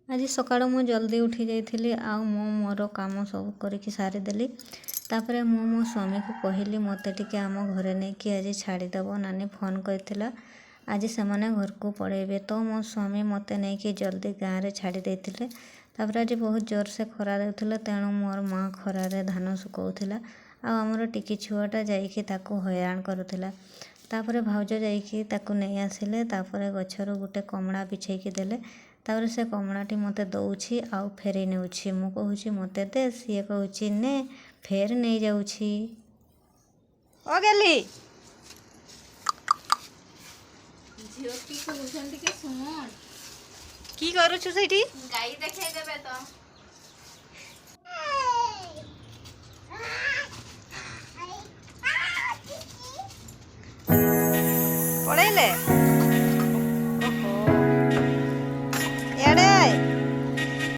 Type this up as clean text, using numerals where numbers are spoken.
ଆଜି ସକାଳୁ ମୁଁ ଜଲ୍ଦି ଉଠି ଯାଇଥିଲି ଆଉ ମୁଁ ମୋର କାମ ସବୁ କରିକି ସାରିଦେଲି। ତାପରେ ମୁଁ ମୋ ସ୍ୱାମୀକୁ କହିଲି ମୋତେ ଟିକେ ଆମ ଘରେ ନେଇକି ଆଜି ଛାଡ଼ିଦେବ। ନାନୀ ଫୋନ୍ କରିଥିଲା ଆଜି ସେମାନେ ଘରକୁ ପଳେଇବେ। ତ ମୋ ସ୍ୱାମୀ ମୋତେ ନେଇକି ଜଲ୍ଦି ଗାଁରେ ଛାଡ଼ି ଦେଇଥିଲେ। ତାପରେ ଆଜି ବହୁତ ଜୋରସେ ଖରା ଦେଉଥିଲା, ତେଣୁ ମୋର ମାଆ ଖରାରେ ଧାନ ଶୁକାଉଥିଲା ଆଉ ଆମର ଟିକି ଛୁଆଟା ଯାଇକି ତାକୁ ହଇରାଣ କରୁଥିଲା। ତାପରେ ଭାଉଜ ଯାଇକି ତାକୁ ନେଇ ଆସିଲେ। ତାପରେ ଗଛରୁ ଗୋଟେ କମଳା ବିଛେଇକି ଦେଲେ। ତାପରେ ସେ କମଳାଟି ମୋତେ ଦେଉଛି ଆଉ ଫେରେଇ ନେଉଛି। ମୁଁ କହୁଛି ମୋତେ ଦେ, ସିଏ କହୁଛି ନେ, ଫେର ନେଇଯାଉଛି। ଓ ଗେଲି ଝିଅ କି କହୁଛନ୍ତି କି ଶୁଣ, କି କରୁଛୁ ସେଇଠି? ଗାଈ ଦେଖେଇଦେବେ ତ। ପଳେଇଲେ